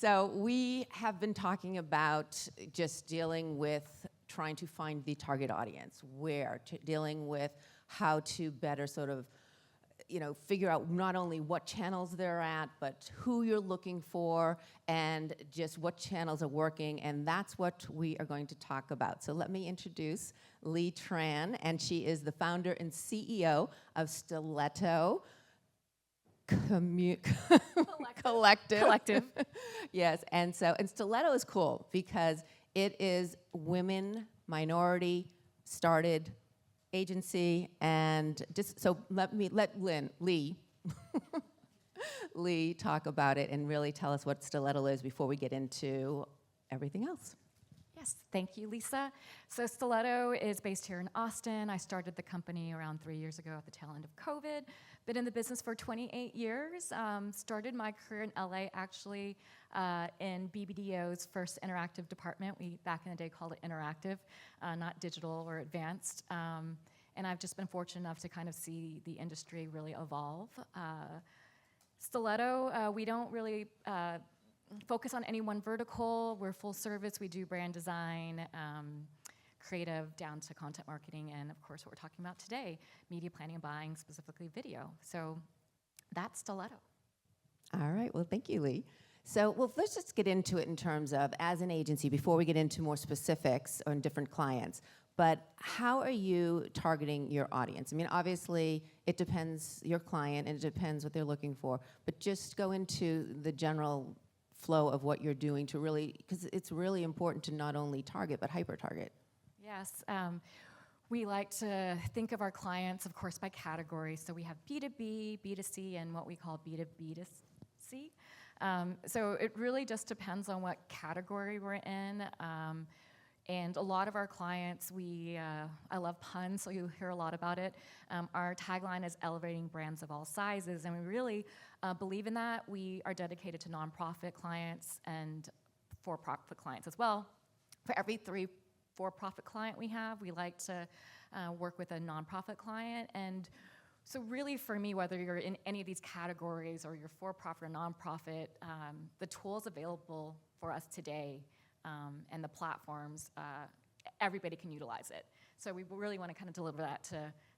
So we have been talking about just dealing with trying to find the target audience, dealing with how to better sort of, figure out not only what channels they're at, but who you're looking for, and just what channels are working, and that's what we are going to talk about. So let me introduce Lee Tran, and she is the founder and CEO of Stiletto Collective. Yes, and Stiletto is cool because it is women, minority, started agency, and so let Lee Lee talk about it and really tell us what Stiletto is before we get into everything else. Yes, thank you, Lisa. So Stiletto is based here in Austin. I started the company around 3 years ago at the tail end of COVID. Been in the business for 28 years. Started my career in LA actually in BBDO's first interactive department. We back in the day called it interactive, not digital or advanced. And I've just been fortunate enough to kind of see the industry really evolve. Stiletto, we don't really focus on any one vertical. We're full service. We do brand design, creative down to content marketing, and of course what we're talking about today, media planning and buying, specifically video. So that's Stiletto. All right, well, thank you, Lee. So, let's just get into it in terms of, as an agency, before we get into more specifics on different clients, but how are you targeting your audience? I mean, obviously, it depends your client, and it depends what they're looking for, but just go into the general flow of what you're doing to really, because it's really important to not only target, but hyper-target. Yes, we like to think of our clients, of course, by category. So we have B2B, B2C, and what we call B2B2C. So it really just depends on what category we're in. And a lot of our clients, I love puns, so you'll hear a lot about it. Our tagline is elevating brands of all sizes, and we really believe in that. We are dedicated to nonprofit clients and for-profit clients as well. For every 3 for-profit client we have, we like to work with a nonprofit client. And so really for me, whether you're in any of these categories or you're for-profit or nonprofit, the tools available for us today and the platforms, everybody can utilize it. So we really want to kind of deliver that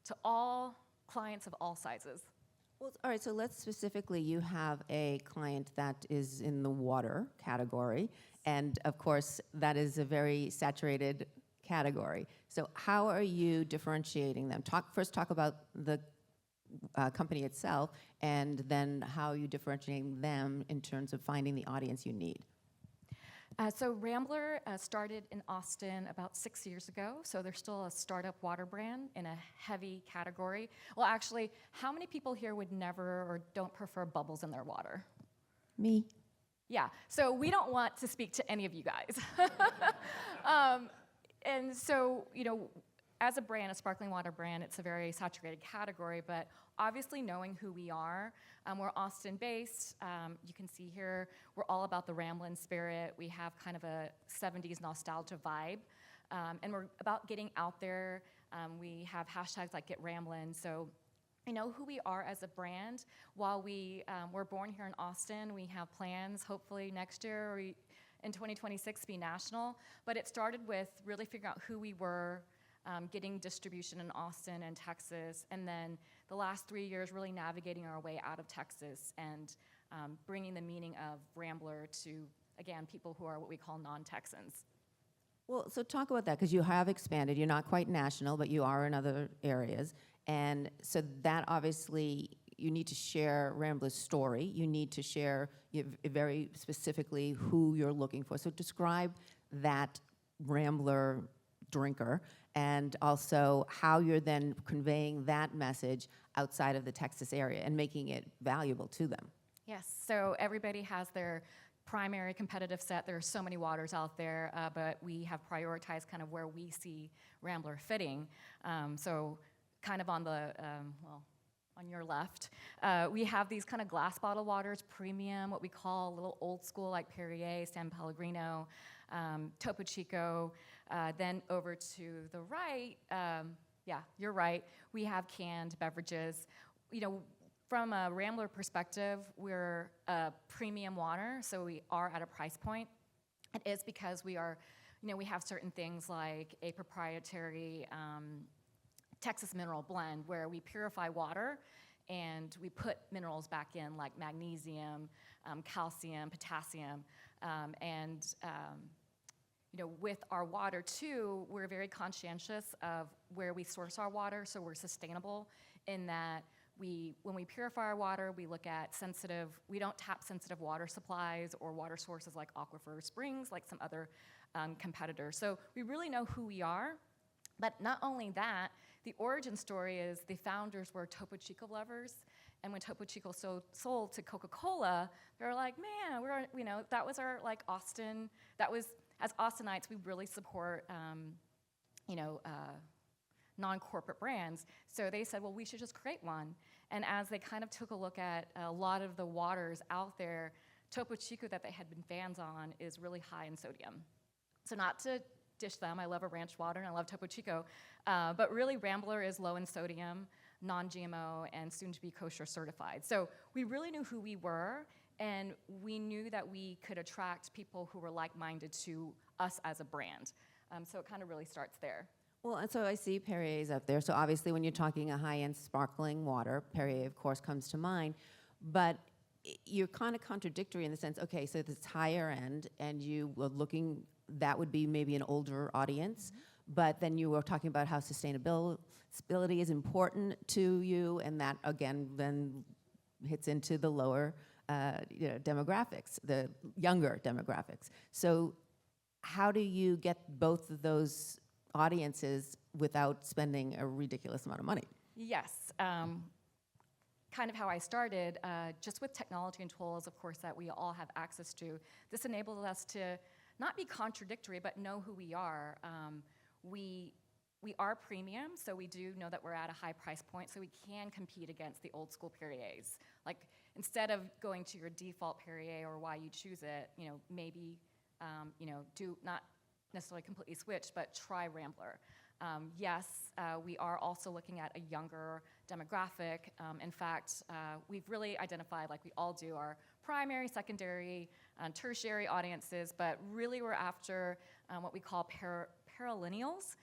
to all clients of all sizes. Well, all right, so let's specifically, you have a client that is in the water category, and of course, that is a very saturated category. So how are you differentiating them? First talk about the company itself, and then how you differentiating them in terms of finding the audience you need. So Rambler started in Austin about 6 years ago, so they're still a startup water brand in a heavy category. Well, actually, how many people here would never or don't prefer bubbles in their water? Me. Yeah, so we don't want to speak to any of you guys. And so, as a brand, a sparkling water brand, it's a very saturated category, but obviously knowing who we are, we're Austin-based. You can see here, we're all about the Ramblin' spirit. We have kind of a 70s nostalgia vibe, and we're about getting out there. We have hashtags like Get Ramblin', so I know who we are as a brand. While we're born here in Austin, we have plans, hopefully next year or in 2026 to be national, but it started with really figuring out who we were, getting distribution in Austin and Texas, and then the last 3 years really navigating our way out of Texas and bringing the meaning of Rambler to, again, people who are what we call non-Texans. Well, so talk about that, because you have expanded. You're not quite national, but you are in other areas. And so that obviously, you need to share Rambler's story. You need to share very specifically who you're looking for. So describe that Rambler drinker, and also how you're then conveying that message outside of the Texas area and making it valuable to them. Yes, so everybody has their primary competitive set. There are so many waters out there, but we have prioritized kind of where we see Rambler fitting. So kind of on the, on your left, we have these kind of glass bottle waters, premium, what we call a little old school, like Perrier, San Pellegrino, Topo Chico. Then over to the right, yeah, you're right, we have canned beverages. From a Rambler perspective, we're a premium water, so we are at a price point. It is because we are, we have certain things like a proprietary Texas mineral blend where we purify water and we put minerals back in like magnesium, calcium, potassium, with our water too, we're very conscientious of where we source our water, so we're sustainable in that when we purify our water, we look at we don't tap sensitive water supplies or water sources like aquifer springs, like some other competitors. So we really know who we are. But not only that, the origin story is the founders were Topo Chico lovers, and when Topo Chico sold to Coca-Cola, they were like, man, that was our like Austin. That was, as Austinites, we really support, non-corporate brands. So they said, well, we should just create one. And as they kind of took a look at a lot of the waters out there, Topo Chico that they had been fans on is really high in sodium. So not to dish them, I love a ranch water and I love Topo Chico, but really Rambler is low in sodium, non-GMO, and soon to be kosher certified. So we really knew who we were, and we knew that we could attract people who were like-minded to us as a brand. So it kind of really starts there. Well, and so I see Perrier's up there. So obviously when you're talking a high-end sparkling water, Perrier, of course, comes to mind. But you're kind of contradictory in the sense, okay, so it's higher end, and you were looking, that would be maybe an older audience. Mm-hmm. But then you were talking about how sustainability is important to you, and that, again, then hits into the lower demographics, the younger demographics. So how do you get both of those audiences without spending a ridiculous amount of money? Yes, kind of how I started, just with technology and tools, of course, that we all have access to. This enables us to not be contradictory, but know who we are. We are premium, so we do know that we're at a high price point, so we can compete against the old school Perriers. Like, instead of going to your default Perrier or why you choose it, maybe, do not necessarily completely switch, but try Rambler. Yes, we are also looking at a younger demographic. In fact, we've really identified, like we all do, our primary, secondary, tertiary audiences, but really we're after what we call paralineals.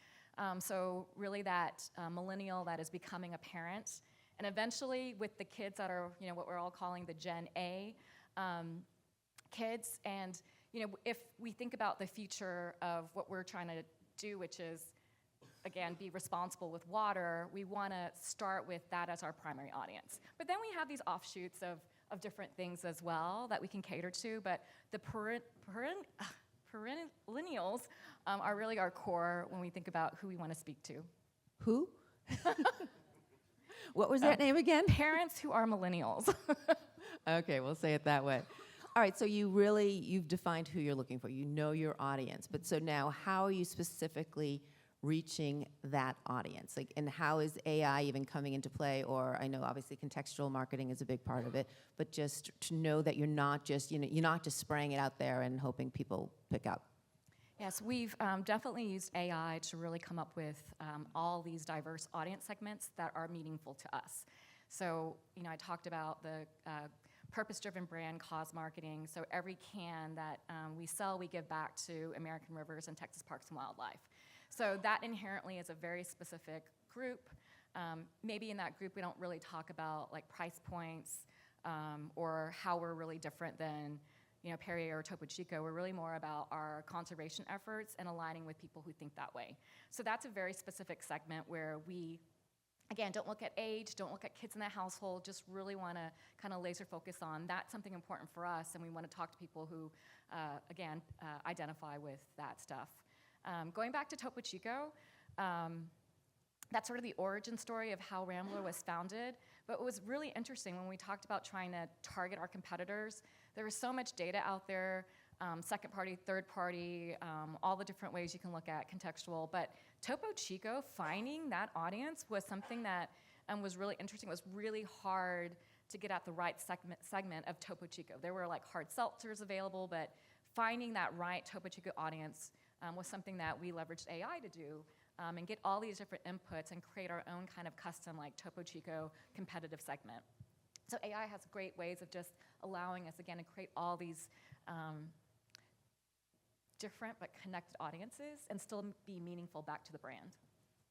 So really that millennial that is becoming a parent. And eventually with the kids that are, what we're all calling the Gen A kids. And if we think about the future of what we're trying to do, which is, again, be responsible with water, we want to start with that as our primary audience. But then we have these offshoots of different things as well that we can cater to, but the perennials are really our core when we think about who we want to speak to. Who? What was that name again? Parents who are millennials. Okay, we'll say it that way. All right, so you've defined who you're looking for. You know your audience. But so now, how are you specifically reaching that audience? Like, and how is AI even coming into play? Or I know obviously contextual marketing is a big part of it, but just to know that you're not just, you're not just spraying it out there and hoping people pick up. Yes, we've definitely used AI to really come up with all these diverse audience segments that are meaningful to us. So, I talked about the purpose-driven brand cause marketing. So every can that we sell, we give back to American Rivers and Texas Parks and Wildlife. So that inherently is a very specific group. Maybe in that group we don't really talk about like price points or how we're really different than Perrier or Topo Chico. We're really more about our conservation efforts and aligning with people who think that way. So that's a very specific segment where we, again, don't look at age, don't look at kids in the household, just really want to kind of laser focus on that's something important for us, and we want to talk to people who, again, identify with that stuff. Going back to Topo Chico, that's sort of the origin story of how Rambler was founded, but it was really interesting when we talked about trying to target our competitors. There was so much data out there, second party, third party, all the different ways you can look at contextual. But Topo Chico, finding that audience was something that was really interesting. It was really hard to get at the right segment of Topo Chico. There were like hard seltzers available, but finding that right Topo Chico audience was something that we leveraged AI to do and get all these different inputs and create our own kind of custom like Topo Chico competitive segment. So AI has great ways of just allowing us, again, to create all these different but connected audiences and still be meaningful back to the brand.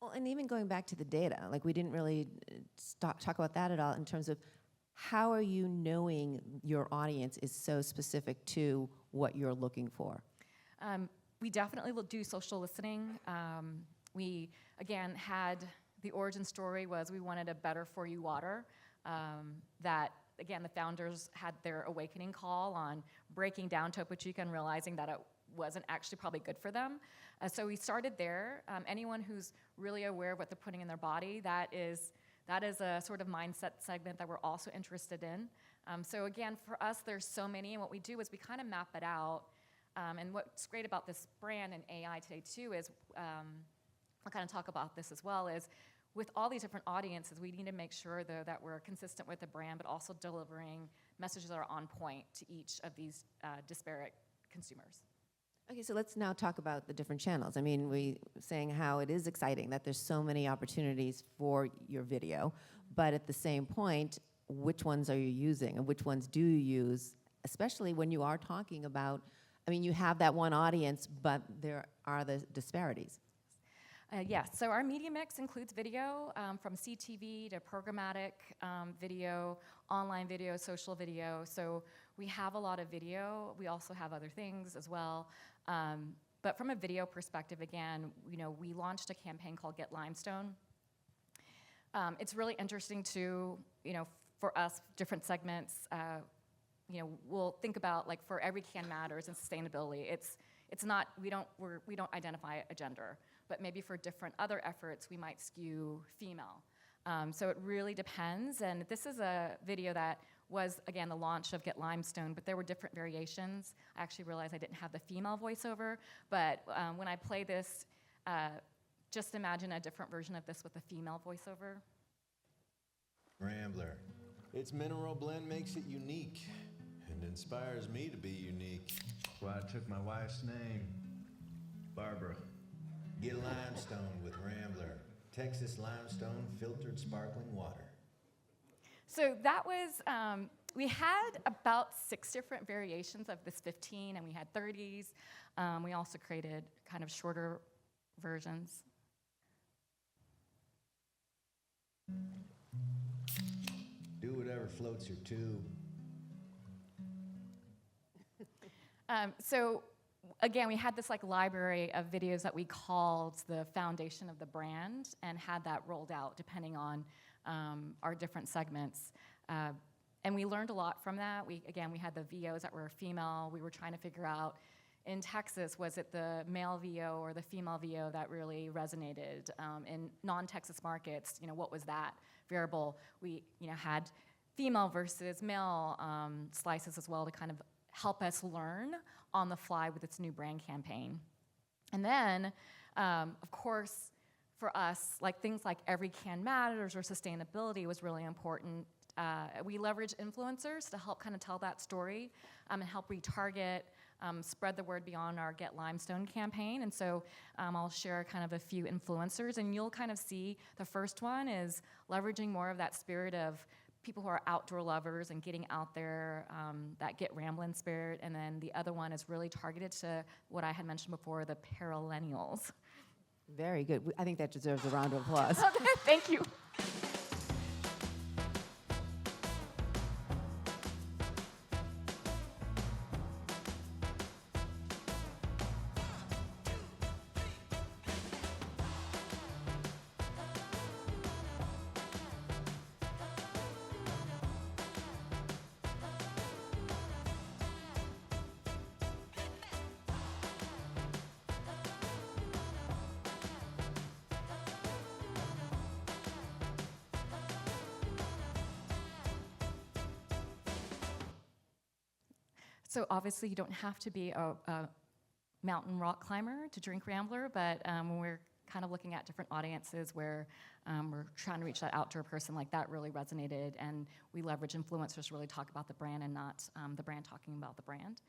Well, and even going back to the data, like we didn't really talk about that at all in terms of how are you knowing your audience is so specific to what you're looking for? We definitely will do social listening. We, again, had the origin story was we wanted a better for you water that, again, the founders had their awakening call on breaking down Topo Chico and realizing that it wasn't actually probably good for them. So we started there. Anyone who's really aware of what they're putting in their body, that is a sort of mindset segment that we're also interested in. So again, for us, there's so many, and what we do is we kind of map it out. And what's great about this brand and AI today too is, I'll kind of talk about this as well, is with all these different audiences, we need to make sure though that we're consistent with the brand, but also delivering messages that are on point to each of these disparate consumers. Okay, so let's now talk about the different channels. I mean, we saying how it is exciting that there's so many opportunities for your video, but at the same point, which ones are you using and which ones do you use, especially when you are talking about, I mean, you have that one audience, but there are the disparities. Yes, so our media mix includes video, from CTV to programmatic video, online video, social video. So we have a lot of video. We also have other things as well. But from a video perspective, again, we launched a campaign called Get Limestone. It's really interesting to, for us, different segments, we'll think about like for every can matters and sustainability. It's not, we don't identify a gender, but maybe for different other efforts, we might skew female. So it really depends, and this is a video that was, again, the launch of Get Limestone, but there were different variations. I actually realized I didn't have the female voiceover, but when I play this, just imagine a different version of this with a female voiceover. Rambler. Its mineral blend makes it unique and inspires me to be unique. That's why I took my wife's name, Barbara. Get Limestone with Rambler. Texas limestone filtered sparkling water. So that was, we had about 6 different variations of this 15, and we had 30s. We also created kind of shorter versions. Do whatever floats your tube. So again, we had this like library of videos that we called the foundation of the brand and had that rolled out depending on our different segments. And we learned a lot from that. We had the VOs that were female. We were trying to figure out, in Texas, was it the male VO or the female VO that really resonated? In non-Texas markets, what was that variable? We had female versus male slices as well to kind of help us learn on the fly with its new brand campaign. And then, of course, for us, like things like Every Can Matters or sustainability was really important. We leverage influencers to help kind of tell that story and help retarget, spread the word beyond our Get Limestone campaign. And so I'll share kind of a few influencers, and you'll kind of see the first one is leveraging more of that spirit of people who are outdoor lovers and getting out there, that Get Ramblin' spirit. And then the other one is really targeted to what I had mentioned before, the Parallennials. Very good. I think that deserves a round of applause. Thank you. So obviously you don't have to be a mountain rock climber to drink Rambler, but when we're kind of looking at different audiences where we're trying to reach that outdoor person, like that really resonated, and we leverage influencers to really talk about the brand and not the brand talking about the brand.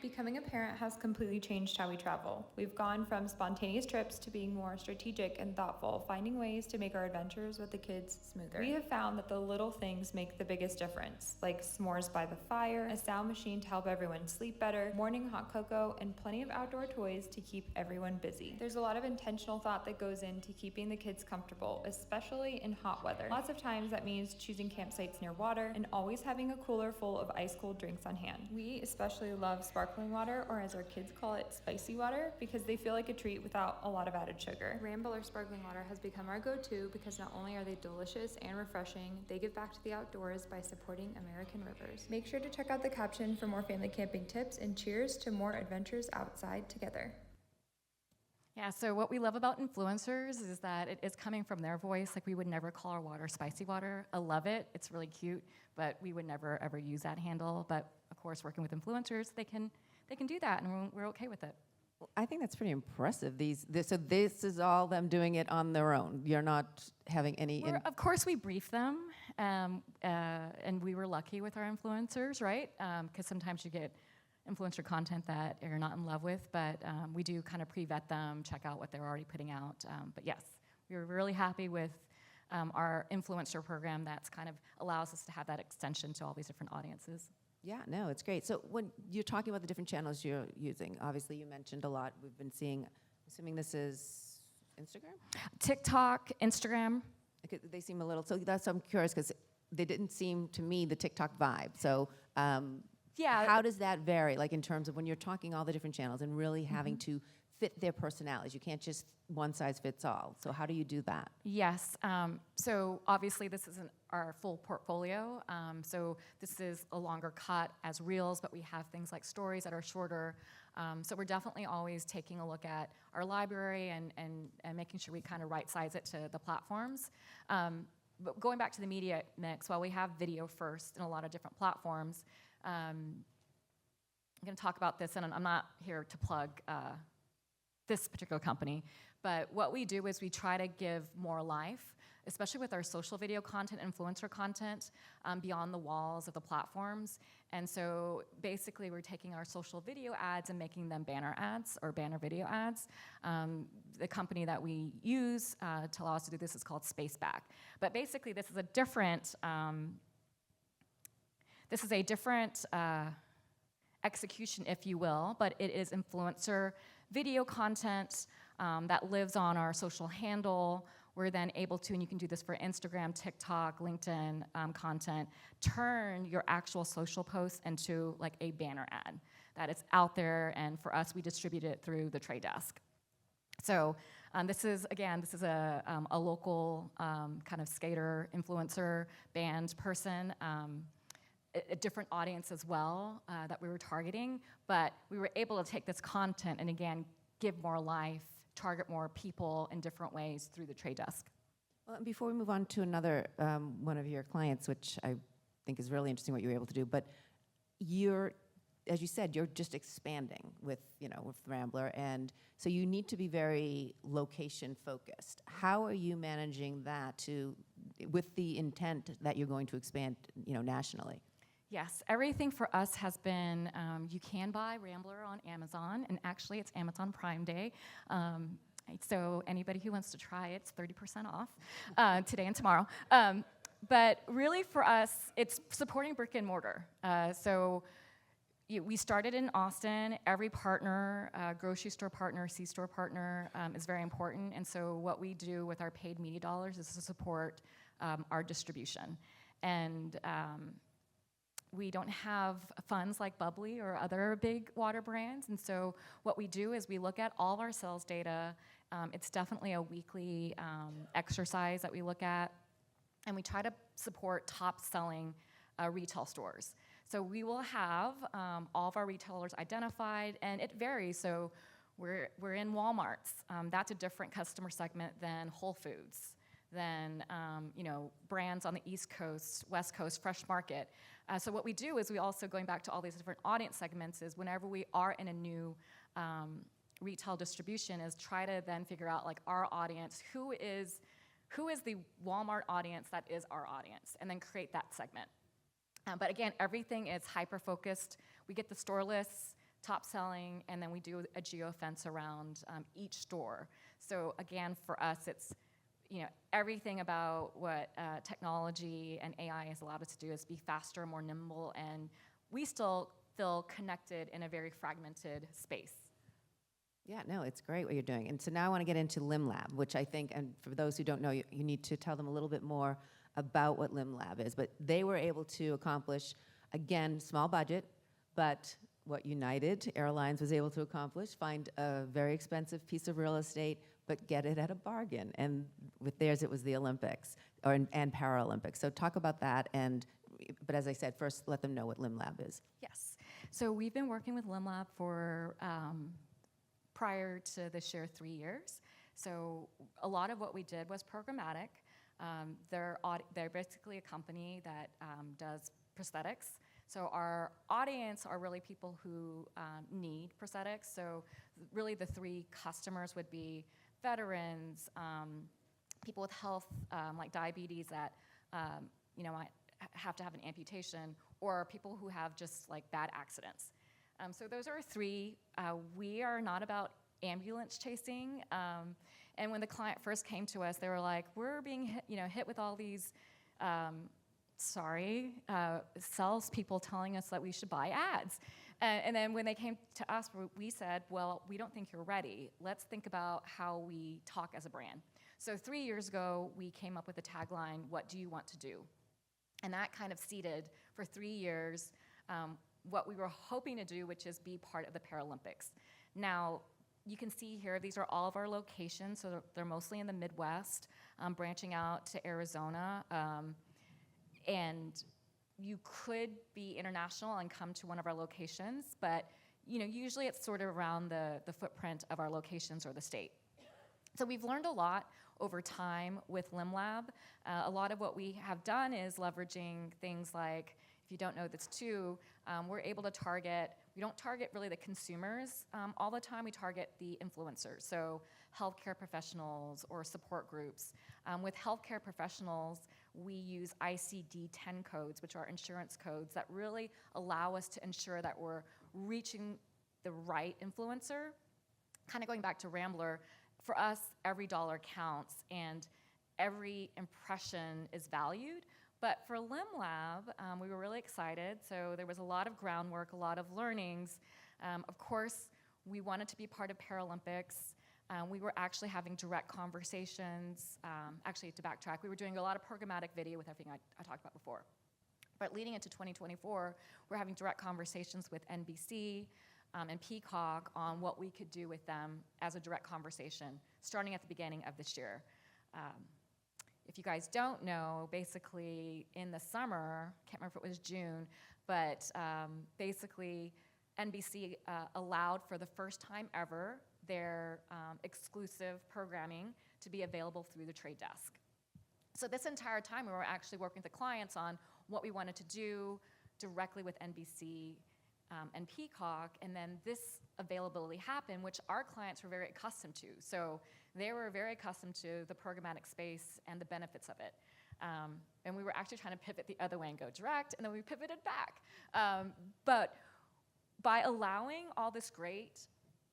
Becoming a parent has completely changed how we travel. We've gone from spontaneous trips to being more strategic and thoughtful, finding ways to make our adventures with the kids smoother. We have found that the little things make the biggest difference, like s'mores by the fire, a sound machine to help everyone sleep better, morning hot cocoa, and plenty of outdoor toys to keep everyone busy. There's a lot of intentional thought that goes into keeping the kids comfortable, especially in hot weather. Lots of times that means choosing campsites near water and always having a cooler full of ice-cold drinks on hand. We especially love sparkling water, or as our kids call it, spicy water, because they feel like a treat without a lot of added sugar. Ramble or sparkling water has become our go-to because not only are they delicious and refreshing, they give back to the outdoors by supporting American rivers. Make sure to check out the caption for more family camping tips, and cheers to more adventures outside together. Yeah, so what we love about influencers is that it is coming from their voice. Like, we would never call our water spicy water. I love it. It's really cute, but we would never ever use that handle. But of course, working with influencers, they can do that, and we're okay with it. Well, I think that's pretty impressive. So this is all them doing it on their own. You're not having any. Of course, we brief them, and we were lucky with our influencers, right? Because sometimes you get influencer content that you're not in love with, but we do kind of pre-vet them, check out what they're already putting out. But yes, we were really happy with our influencer program that's kind of allows us to have that extension to all these different audiences. Yeah, no, it's great. So when you're talking about the different channels you're using, obviously you mentioned a lot. We've been seeing, assuming this is Instagram? TikTok, Instagram. Okay, they seem a little, so that's, I'm curious, because they didn't seem to me the TikTok vibe. So Yeah. how does that vary, like in terms of when you're talking all the different channels and really having to fit their personalities? You can't just one size fits all. So how do you do that? Yes. So obviously this isn't our full portfolio. So this is a longer cut as reels, but we have things like stories that are shorter. So we're definitely always taking a look at our library and making sure we kind of right size it to the platforms. But going back to the media mix, while we have video first in a lot of different platforms, I'm going to talk about this, and I'm not here to plug this particular company, but what we do is we try to give more life, especially with our social video content, influencer content, beyond the walls of the platforms. And so basically we're taking our social video ads and making them banner ads or banner video ads. The company that we use to allow us to do this is called Spaceback. But basically this is a different execution, if you will, but it is influencer video content that lives on our social handle. We're then able to, and you can do this for Instagram, TikTok, LinkedIn content, turn your actual social posts into like a banner ad that is out there, and for us, we distribute it through the Trade Desk. So this is a local kind of skater, influencer, band person, a different audience as well that we were targeting, but we were able to take this content and again, give more life, target more people in different ways through the Trade Desk. Well, and before we move on to another one of your clients, which I think is really interesting what you were able to do, but you're, as you said, you're just expanding with Rambler, and so you need to be very location focused. How are you managing that with the intent that you're going to expand, nationally? Yes, everything for us has been, you can buy Rambler on Amazon, and actually it's Amazon Prime Day. So anybody who wants to try it, it's 30% off today and tomorrow. But really for us, it's supporting brick and mortar. We started in Austin. Every partner, grocery store partner, C-store partner is very important. And so what we do with our paid media dollars is to support our distribution. And we don't have funds like Bubbly or other big water brands. And so what we do is we look at all of our sales data. It's definitely a weekly exercise that we look at. And we try to support top-selling retail stores. So we will have all of our retailers identified, and it varies. So we're in Walmart's. That's a different customer segment than Whole Foods, than brands on the East Coast, West Coast, Fresh Market. So what we do is we also, going back to all these different audience segments, is whenever we are in a new retail distribution, is try to then figure out like our audience, who is the Walmart audience that is our audience, and then create that segment. But again, everything is hyper-focused. We get the store lists top selling, and then we do a geofence around each store. So again, for us, it's everything about what technology and AI has allowed us to do is be faster, more nimble, and we still feel connected in a very fragmented space. Yeah, no, it's great what you're doing. And so now I want to get into LimLab, which I think, and for those who don't know, you need to tell them a little bit more about what LimLab is. But they were able to accomplish, again, small budget, but what United Airlines was able to accomplish, find a very expensive piece of real estate, but get it at a bargain. And with theirs, it was the Olympics and Paralympics. So talk about that. But as I said, first let them know what LimLab is. Yes. So we've been working with LimLab for prior to this year 3 years. So a lot of what we did was programmatic. They're basically a company that does prosthetics. So our audience are really people who need prosthetics. So really the three customers would be veterans, people with health like diabetes that might have to have an amputation, or people who have just like bad accidents. So those are three. We are not about ambulance chasing. And when the client first came to us, they were like, we're being hit with all these salespeople telling us that we should buy ads. And then when they came to us, we said, well, we don't think you're ready. Let's think about how we talk as a brand. So 3 years ago, we came up with a tagline, what do you want to do? And that kind of seeded for 3 years what we were hoping to do, which is be part of the Paralympics. Now, you can see here, these are all of our locations, so they're mostly in the Midwest, branching out to Arizona. And you could be international and come to one of our locations, but usually it's sort of around the footprint of our locations or the state. So we've learned a lot over time with LimLab. A lot of what we have done is leveraging things like, if you don't know this too, we're able to target, we don't target really the consumers all the time, we target the influencers. So healthcare professionals or support groups. With healthcare professionals, we use ICD-10 codes, which are insurance codes that really allow us to ensure that we're reaching the right influencer. Kind of going back to Rambler, for us, every dollar counts and every impression is valued. But for LimLab, we were really excited. So there was a lot of groundwork, a lot of learnings. Of course, we wanted to be part of Paralympics. We were actually having direct conversations. Actually, to backtrack, we were doing a lot of programmatic video with everything I talked about before. But leading into 2024, we're having direct conversations with NBC and Peacock on what we could do with them as a direct conversation, starting at the beginning of this year. If you guys don't know, basically in the summer, can't remember if it was June, but basically NBC allowed for the first time ever their exclusive programming to be available through the trade desk. So this entire time we were actually working with the clients on what we wanted to do directly with NBC and Peacock, and then this availability happened, which our clients were very accustomed to. So they were very accustomed to the programmatic space and the benefits of it. And we were actually trying to pivot the other way and go direct, and then we pivoted back. But by allowing all this great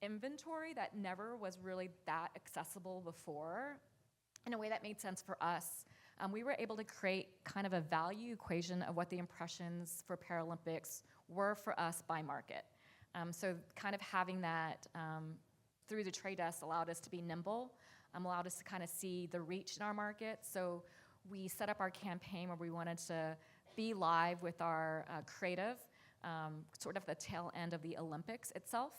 inventory that never was really that accessible before, in a way that made sense for us, we were able to create kind of a value equation of what the impressions for Paralympics were for us by market. So kind of having that through the trade desk allowed us to be nimble, allowed us to kind of see the reach in our market. So we set up our campaign where we wanted to be live with our creative, sort of the tail end of the Olympics itself,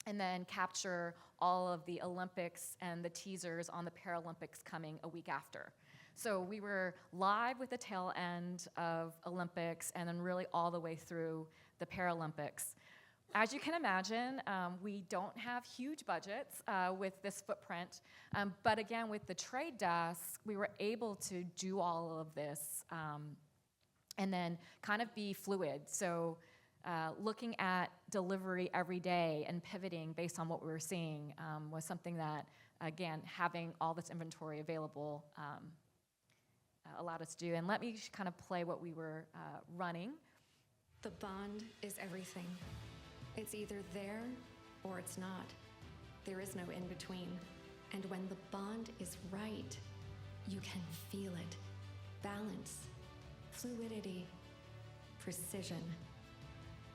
and then capture all of the Olympics and the teasers on the Paralympics coming a week after. So we were live with the tail end of Olympics and then really all the way through the Paralympics. As you can imagine, we don't have huge budgets with this footprint, but again, with the trade desk, we were able to do all of this and then kind of be fluid. So looking at delivery every day and pivoting based on what we were seeing was something that, again, having all this inventory available allowed us to do. And let me kind of play what we were running. The bond is everything. It's either there or it's not. There is no in between. And when the bond is right, you can feel it. Balance, fluidity, precision,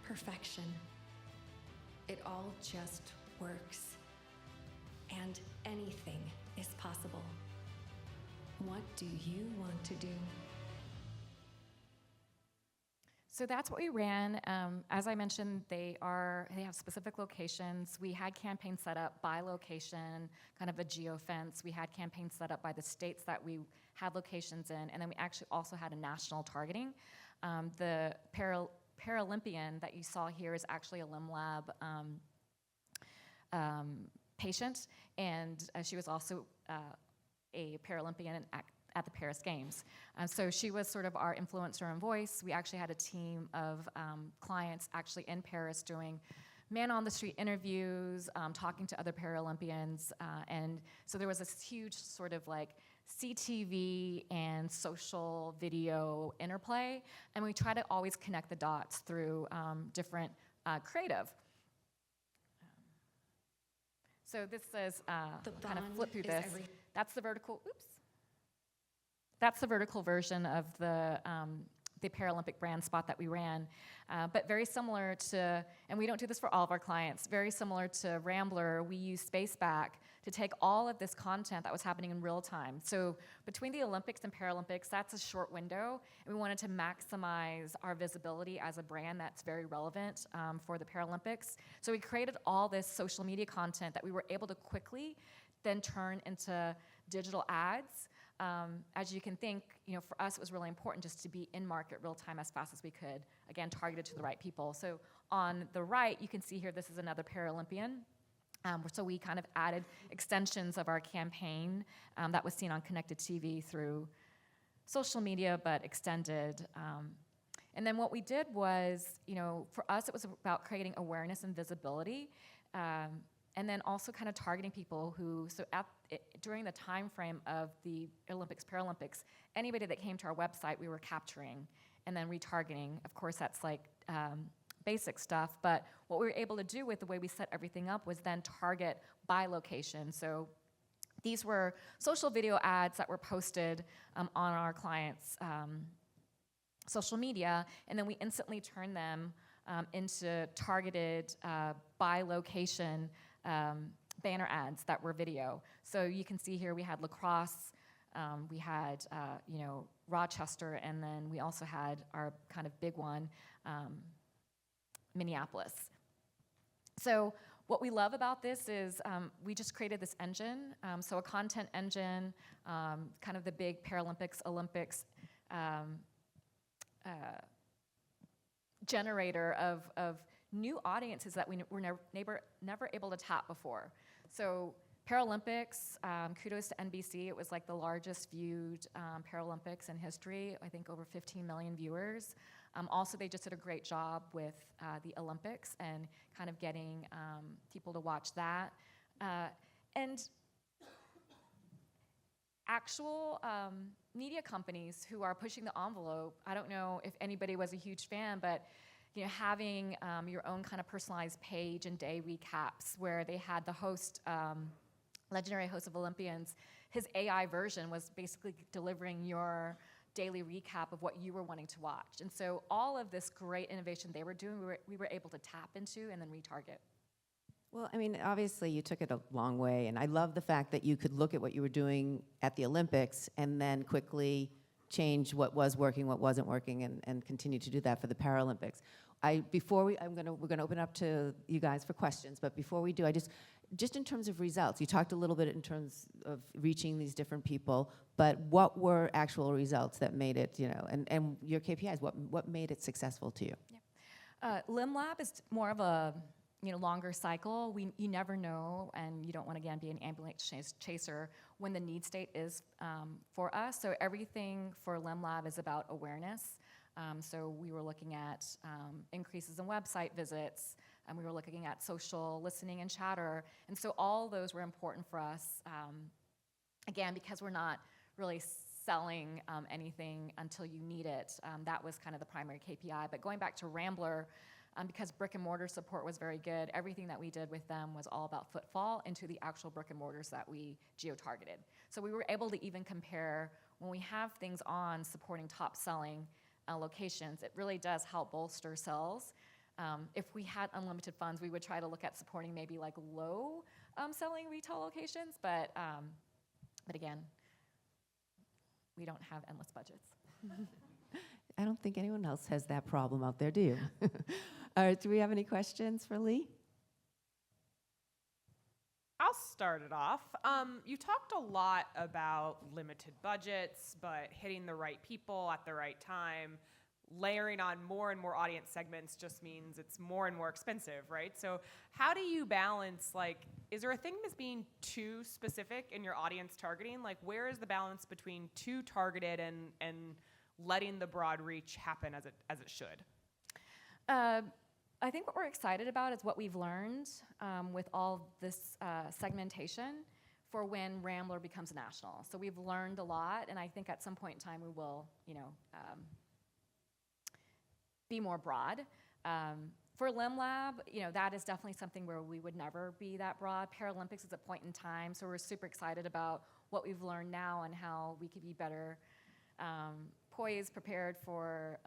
perfection. It all just works. And anything is possible. What do you want to do? So that's what we ran. As I mentioned, they have specific locations. We had campaigns set up by location, kind of a geofence. We had campaigns set up by the states that we had locations in, and then we actually also had a national targeting. The Paralympian that you saw here is actually a Limb Lab patient, and she was also a Paralympian at the Paris Games. So she was sort of our influencer and voice. We actually had a team of clients actually in Paris doing man-on-the-street interviews, talking to other Paralympians, and so there was this huge sort of like CTV and social video interplay, and we try to always connect the dots through different creative. So this says, kind of flip through this. That's the vertical, oops. That's the vertical version of the Paralympic brand spot that we ran. But very similar to, and we don't do this for all of our clients, very similar to Rambler, we use Spaceback to take all of this content that was happening in real time. So between the Olympics and Paralympics, that's a short window, and we wanted to maximize our visibility as a brand that's very relevant for the Paralympics. So we created all this social media content that we were able to quickly then turn into digital ads. As you can think, for us, it was really important just to be in market real time as fast as we could, again, targeted to the right people. So on the right, you can see here, this is another Paralympian. So we kind of added extensions of our campaign that was seen on connected TV through social media, but extended. And then what we did was, for us, it was about creating awareness and visibility. And then also kind of targeting people who, during the time frame of the Olympics, Paralympics, anybody that came to our website, we were capturing and then retargeting. Of course, that's like basic stuff, but what we were able to do with the way we set everything up was then target by location. So these were social video ads that were posted on our clients' social media, and then we instantly turned them into targeted by location banner ads that were video. So you can see here we had lacrosse, we had Rochester, and then we also had our kind of big one, Minneapolis. So what we love about this is we just created this engine, so a content engine, kind of the big Paralympics, Olympics generator of new audiences that we were never able to tap before. So Paralympics, kudos to NBC, it was like the largest viewed Paralympics in history, I think over 15 million viewers. Also, they just did a great job with the Olympics and kind of getting people to watch that. And actual media companies who are pushing the envelope, I don't know if anybody was a huge fan, but having your own kind of personalized page and day recaps where they had the host, legendary host of Olympians, his AI version was basically delivering your daily recap of what you were wanting to watch. And so all of this great innovation they were doing, we were able to tap into and then retarget. Well, I mean, obviously you took it a long way, and I love the fact that you could look at what you were doing at the Olympics and then quickly change what was working, what wasn't working, and continue to do that for the Paralympics. We're gonna open up to you guys for questions, but before we do, just in terms of results, you talked a little bit in terms of reaching these different people, but what were actual results that made it, and your KPIs, what made it successful to you? Yeah. Limb Lab is more of a longer cycle. You never know, and you don't want to, again, be an ambulance chaser when the need state is for us. So everything for Limb Lab is about awareness. So we were looking at increases in website visits, and we were looking at social listening and chatter. And so all those were important for us, again, because we're not really selling anything until you need it. That was kind of the primary KPI. But going back to Rambler, because brick and mortar support was very good, everything that we did with them was all about footfall into the actual brick and mortars that we geo-targeted. So we were able to even compare when we have things on supporting top selling locations, it really does help bolster sales. If we had unlimited funds, we would try to look at supporting maybe like low selling retail locations, but again, we don't have endless budgets. I don't think anyone else has that problem out there, do you? All right, do we have any questions for Lee? I'll start it off. You talked a lot about limited budgets, but hitting the right people at the right time. Layering on more and more audience segments just means it's more and more expensive, right? So how do you balance, like, is there a thing that's being too specific in your audience targeting? Like, where is the balance between too targeted and letting the broad reach happen as it should? I think what we're excited about is what we've learned with all this segmentation for when Rambler becomes national. So we've learned a lot, and I think at some point in time we will, be more broad. For Lim Lab, that is definitely something where we would never be that broad. Paralympics is a point in time, so we're super excited about what we've learned now and how we could be better poised, prepared for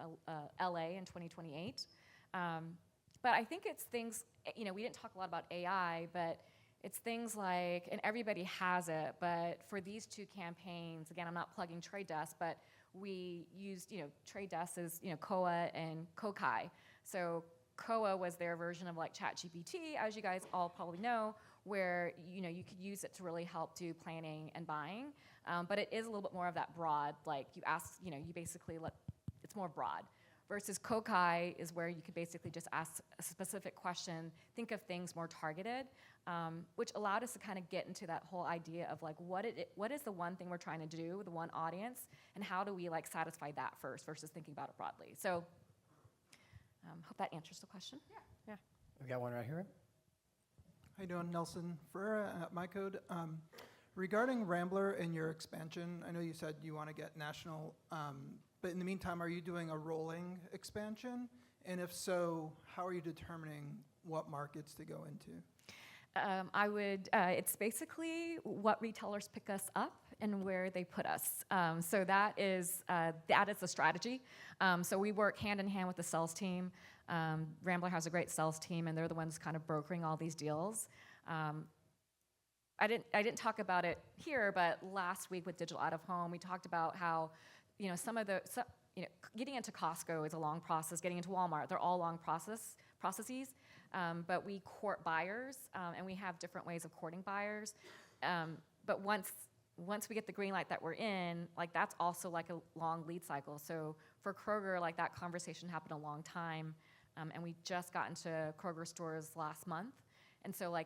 LA in 2028. But I think it's things, we didn't talk a lot about AI, but it's things like, and everybody has it, but for these two campaigns, again, I'm not plugging Trade Desk, but we used, Trade Desk is, Koa and Kokai. So Koa was their version of like ChatGPT, as you guys all probably know, where, you could use it to really help do planning and buying. But it is a little bit more of that broad, like you ask, you basically it's more broad. Versus Kokai is where you could basically just ask a specific question, think of things more targeted, which allowed us to kind of get into that whole idea of like, what is the one thing we're trying to do with the one audience, and how do we like satisfy that first versus thinking about it broadly. So hope that answers the question. Yeah. We got one right here. How you doing? Nelson Ferreira at MyCode. Regarding Rambler and your expansion, I know you said you want to get national, but in the meantime, are you doing a rolling expansion? And if so, how are you determining what markets to go into? It's basically what retailers pick us up and where they put us. So that is the strategy. So we work hand in hand with the sales team. Rambler has a great sales team, and they're the ones kind of brokering all these deals. I didn't talk about it here, but last week with Digital Out of Home, we talked about how, getting into Costco is a long process. Getting into Walmart, they're all long processes. But we court buyers, and we have different ways of courting buyers. But once we get the green light that we're in, like that's also like a long lead cycle. So for Kroger, like that conversation happened a long time, and we just got into Kroger stores last month. And so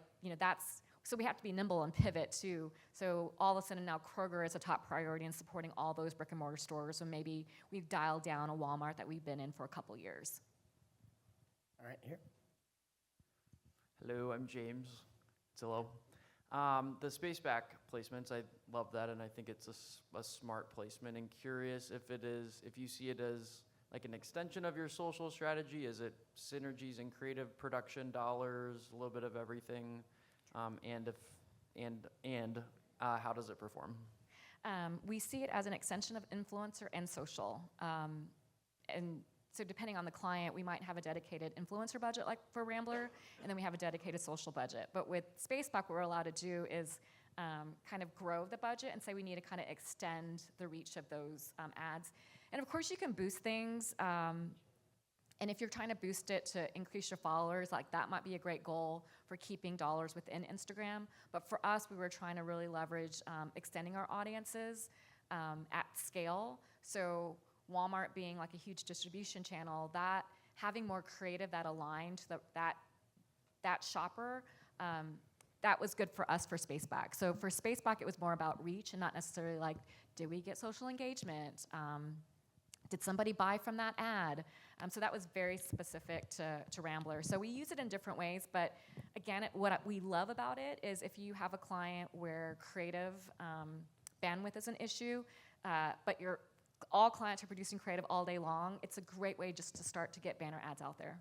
so we have to be nimble and pivot too. So all of a sudden now Kroger is a top priority in supporting all those brick and mortar stores. So maybe we've dialed down a Walmart that we've been in for a couple years. All right, here. Hello, I'm James Zillow. The Spaceback placements, I love that, and I think it's a smart placement. And curious if you see it as like an extension of your social strategy. Is it synergies in creative production dollars, a little bit of everything, and how does it perform? We see it as an extension of influencer and social, and so depending on the client, we might have a dedicated influencer budget like for Rambler, and then we have a dedicated social budget. But with Spaceback, what we're allowed to do is kind of grow the budget and say we need to kind of extend the reach of those ads. And of course, you can boost things. And if you're trying to boost it to increase your followers, like that might be a great goal for keeping dollars within Instagram. But for us, we were trying to really leverage extending our audiences at scale. So Walmart being like a huge distribution channel, that having more creative that aligned to that shopper, that was good for us for Spaceback. So for Spaceback, it was more about reach and not necessarily like, did we get social engagement? Did somebody buy from that ad? So that was very specific to Rambler. So we use it in different ways, but again, what we love about it is if you have a client where creative bandwidth is an issue, but all clients are producing creative all day long, it's a great way just to start to get banner ads out there.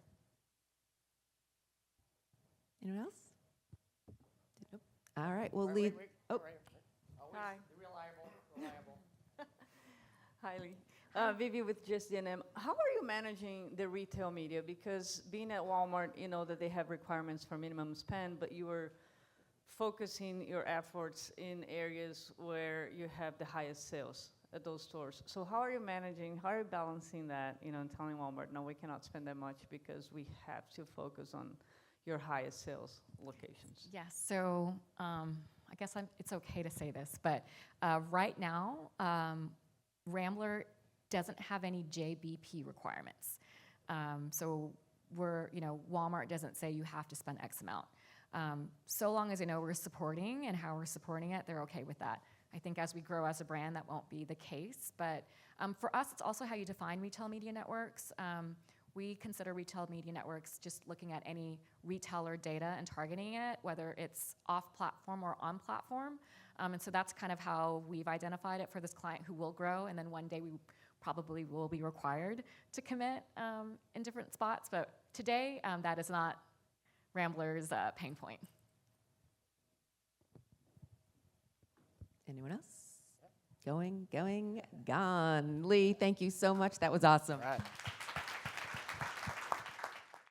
Anyone else? Nope. All right, we'll Wait, leave. wait, wait, Oh, right, right. Always Hi. reliable. Highly. Vivi with Just DNM. How are you managing the retail media? Because being at Walmart, you know that they have requirements for minimum spend, but you are focusing your efforts in areas where you have the highest sales at those stores. So how are you managing, how are you balancing that, you know, and telling Walmart, no, we cannot spend that much because we have to focus on your highest sales locations? Yes, so I guess it's okay to say this, but right now, Rambler doesn't have any JBP requirements. So Walmart doesn't say you have to spend X amount. So long as they know we're supporting and how we're supporting it, they're okay with that. I think as we grow as a brand, that won't be the case. But for us, it's also how you define retail media networks. We consider retail media networks just looking at any retailer data and targeting it, whether it's off-platform or on-platform. And so that's kind of how we've identified it for this client who will grow, and then one day we probably will be required to commit in different spots. But today, that is not Rambler's pain point. anyone else? Going, gone. Lee, thank you so much. That was awesome. All right.